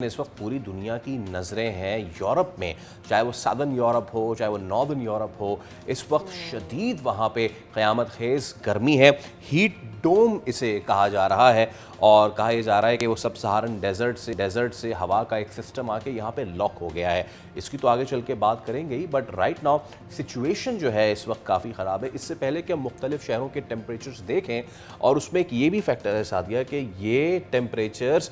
इस वक्त पूरी दुनिया की नज़रें हैं यूरोप में, चाहे वो सादर्न यूरोप हो चाहे वो नॉर्दर्न यूरोप हो। इस वक्त शदीद वहाँ पे क़यामत खेज़ गर्मी है, हीट डोम इसे कहा जा रहा है। और कहा यह जा रहा है कि वो सब सहारन डेजर्ट से हवा का एक सिस्टम आके यहाँ पे लॉक हो गया है। इसकी तो आगे चल के बात करेंगे ही, बट राइट नाउ सिचुएशन जो है इस वक्त काफ़ी ख़राब है। इससे पहले कि हम मुख्तलिफ शहरों के टेम्परेचर्स देखें, और उसमें एक ये भी फैक्टर है सादिया कि ये टेम्परेचर्स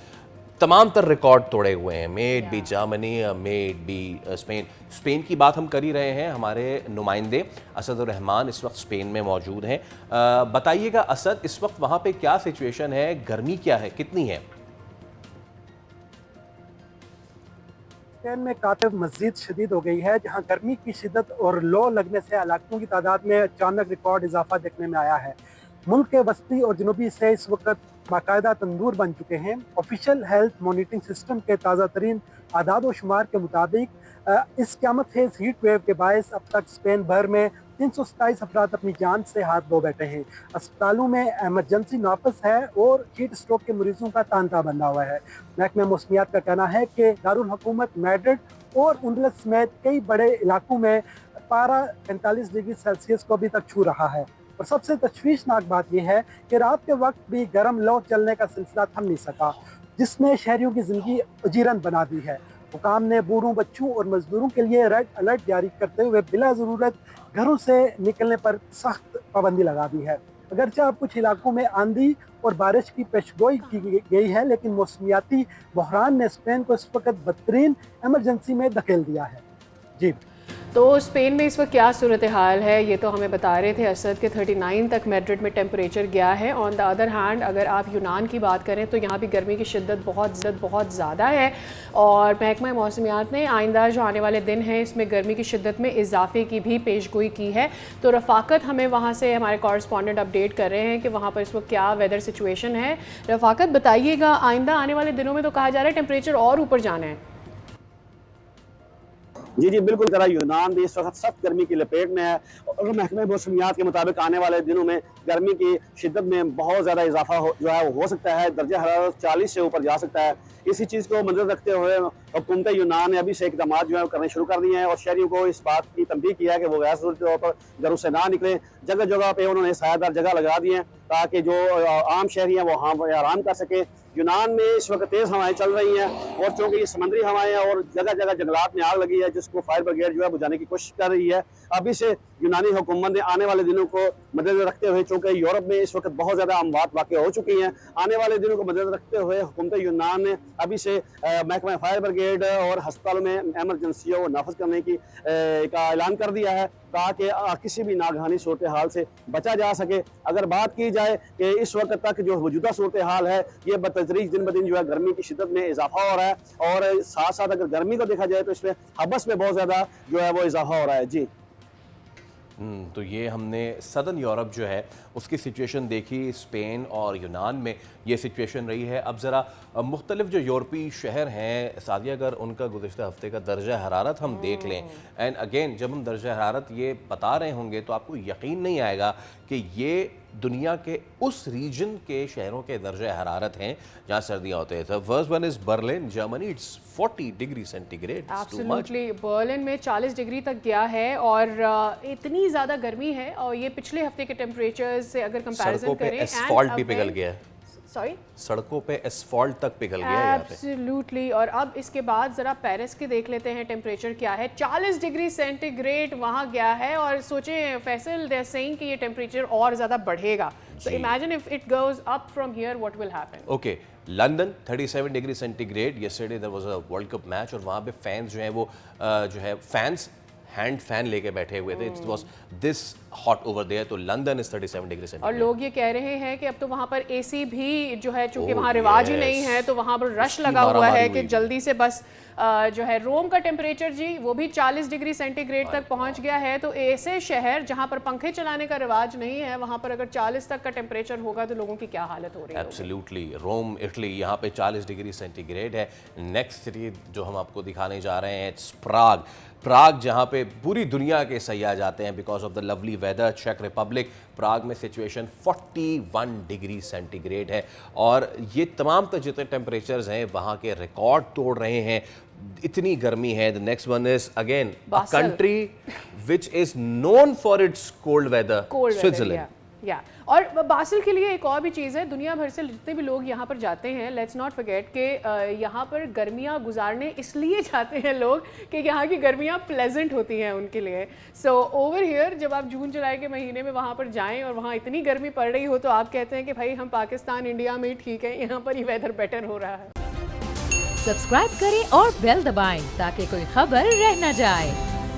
तमाम तर रिकॉर्ड तोड़े हुए हैं। Made by Germany, made by Spain की बात हम कर ही रहे हैं। हमारे नुमाइंदे असद रहमान इस वक्त स्पेन में मौजूद हैं। बताइएगा असद, इस वक्त वहाँ पे क्या सिचुएशन है, गर्मी क्या है, कितनी है? स्पेन में काफ़ी मज़ीद शदीद हो गई है, जहाँ गर्मी की शिद्दत और लो लगने से हलाकतों की तादाद में अचानक रिकॉर्ड इजाफा देखने में आया है। मुल्क के वस्ती और जनूबी हिस्से इस वक्त बाकायदा तंदूर बन चुके हैं। ऑफिशियल हेल्थ मॉनिटरिंग सिस्टम के ताज़ा तरीन आदाद व शुमार के मुताबिक इस क़यामत खेज़ हीट वेव के बायस अब तक स्पेन भर में 327 अफराद अपनी जान से हाथ धो बैठे हैं। अस्पतालों में एमरजेंसी नाफिस है और हीट स्ट्रोक के मरीजों का तांता बंधा हुआ है। महकमा मौसमियात का कहना है कि दारुल हुकूमत मैड्रिड और उंडलस समेत कई बड़े इलाकों में पारा 45 डिग्री सेल्सियस को अभी तक छू रहा है। और सबसे तशवीशनाक बात यह है कि रात के वक्त भी गर्म लौ चलने का सिलसिला थम नहीं सका, जिसने शहरियों की जिंदगी अजीरन बना दी है। हुकाम ने बूढ़ों, बच्चों और मजदूरों के लिए रेड अलर्ट जारी करते हुए बिला ज़रूरत घरों से निकलने पर सख्त पाबंदी लगा दी है। अगरचे अब कुछ इलाकों में आंधी और बारिश की पेशगोई की गई है, लेकिन मौसमियाती बहरान ने स्पेन को इस वक्त बदतरीन एमरजेंसी में धकेल दिया है। जी, तो स्पेन में इस वक्त क्या सूरत हाल है, ये तो हमें बता रहे थे असद के 39 तक मैड्रिड में टेम्परेचर गया है। ऑन द अदर हैंड अगर आप यूनान की बात करें तो यहाँ भी गर्मी की शिद्दत बहुत ज़्यादा है। और महकमा मौसमियात ने आइंदा जो आने वाले दिन हैं इसमें गर्मी की शिद्दत में इजाफे की भी पेशगोई की है। तो रफ़ाकत हमें वहाँ से हमारे कॉरेस्पॉन्डेंट अपडेट कर रहे हैं कि वहाँ पर इस वक्त क्या वेदर सिचुएशन है। रफ़ाकत, बताइएगा, आइंदा आने वाले दिनों में तो कहा जा रहा है टेम्परेचर और ऊपर जाना है। जी बिल्कुल, जरा यूनान भी इस वक्त सख्त गर्मी की लपेट में है और महकमे मौसमियात के मुताबिक आने वाले दिनों में गर्मी की शिद्दत में बहुत ज़्यादा इजाफा हो सकता है। दर्जा हरारत 40 से ऊपर जा सकता है। इसी चीज़ को मंजर रखते हुए हुकूमत यूनान ने अभी से इकदाम जो है करने शुरू कर दिए हैं और शहरियों को इस बात की तंबीह किया है कि वो गैर ज़रूरी तौर पर घरों से ना निकलें। जगह जगह पे उन्होंने सायादार जगह लगा दी हैं ताकि जो आम शहरी हैं वो वहाँ पर आराम कर सकें। यूनान में इस वक्त तेज़ हवाएं चल रही हैं और चूँकि ये समुद्री हवाएं हैं और जगह जगह जंगलात में आग लगी है, जिसको फायर ब्रिगेड जो है बुझाने की कोशिश कर रही है। अभी से यूनानी हुकूमत ने आने वाले दिनों को मद्देनजर रखते हुए, चूँकि यूरोप में इस वक्त बहुत ज़्यादा अमवात वाक़ हो चुकी हैं, आने वाले दिनों को मद्देनजर रखते हुए हुकूमत यूनान ने अभी से महकमा फायर ब्रिगेड और अस्पतालों में एमरजेंसियों को नाफज करने का ऐलान कर दिया है ताकि किसी भी नागहानी सूरत हाल से बचा जा सके। अगर बात की जाए कि इस वक्त तक जो मौजूदा सूरत हाल है, ये बतदरीज दिन ब दिन जो है गर्मी की शिद्दत में इजाफा हो रहा है और साथ साथ अगर गर्मी को देखा जाए तो इसमें हबस में बहुत ज़्यादा जो है वो इजाफा हो रहा है। जी, तो ये हमने सदर्न यूरोप जो है उसकी सिचुएशन देखी। स्पेन और यूनान में ये सिचुएशन रही है। अब ज़रा मुख्तलिफ जो यूरोपीय शहर हैं सादिया, अगर उनका गुज़िश्ता हफ्ते का दर्जा हरारत हम देख लें, एंड अगेन जब हम दर्जा हरारत ये बता रहे होंगे तो आपको यकीन नहीं आएगा कि ये दुनिया के उस रीजन के शहरों के दर्जा हरारत हैं जहाँ सर्दियाँ होते हैं। The first one is Berlin, Germany, it's 40 degree centigrade. Absolutely, Berlin में 40 डिग्री तक गया है और इतनी ज़्यादा गर्मी है। और ये पिछले हफ्ते के टेम्परेचर से अगर कंपैरिजन करें, एस्फॉल्ट भी पिघल गया है। सॉरी, सड़कों पे एस्फॉल्ट तक पिघल गया है यहाँ पे। एब्सोल्युटली। और अब इसके बाद ज़रा पेरिस के देख लेते हैं टेम्परेचर क्या है। 40 डिग्री सेंटीग्रेड वहाँ गया है और सोचें फैसल, दे आर सेइंग कि ये टेम्परेचर और ज़्यादा बढ़ेगा। So imagine if it goes up from here, what will happen. Okay, London 37 degree centigrade. Yesterday there was a world cup match और वहाँ पे फैंस जो हैं वो जो है फैंस हैंड फैन लेके बैठे हुए थे। It was this hot over there. तो लंदन इज 37 डिग्री सेंटीग्रेड। और लोग ये कह रहे हैं कि अब तो वहाँ पर एसी भी जो है, चूंकि वहाँ रिवाज ही नहीं है, तो वहाँ पर रश लगा हुआ है कि जल्दी से बस जो है रोम का टेम्परेचर जी वो भी 40 डिग्री सेंटीग्रेड तक पहुँच गया है। तो ऐसे शहर जहाँ पर पंखे चलाने का रिवाज नहीं है, वहाँ पर अगर 40 तक का टेम्परेचर होगा तो लोगों की क्या हालत हो रही है। एब्सोल्युटली, रोम इटली, यहाँ पे 40 डिग्री सेंटीग्रेड है। नेक्स्ट सिटी जो हम आपको दिखाने जा रहे हैं इट्स प्राग। जहाँ पे पूरी दुनिया के सयाह जाते हैं because of the lovely weather. चेक रिपब्लिक प्राग में सिचुएशन 41 डिग्री सेंटीग्रेड है और ये तमाम तो जितने टेम्परेचर्स हैं वहाँ के रिकॉर्ड तोड़ रहे हैं। इतनी गर्मी है। The next one is again a country which is known for its cold weather, Switzerland. या और बासिल के लिए एक और भी चीज़ है, दुनिया भर से जितने भी लोग यहाँ पर जाते हैं, लेट्स नॉट फॉरगेट कि यहाँ पर गर्मियाँ गुजारने इसलिए जाते हैं लोग कि यहाँ की गर्मियाँ प्लेजेंट होती हैं उनके लिए। सो ओवर हियर जब आप जून जुलाई के महीने में वहाँ पर जाएं और वहाँ इतनी गर्मी पड़ रही हो तो आप कहते हैं कि भाई हम पाकिस्तान इंडिया में ही ठीक है, यहाँ पर ही वेदर बेटर हो रहा है। सब्सक्राइब करें और बेल दबाएं ताकि कोई खबर रह न जाए।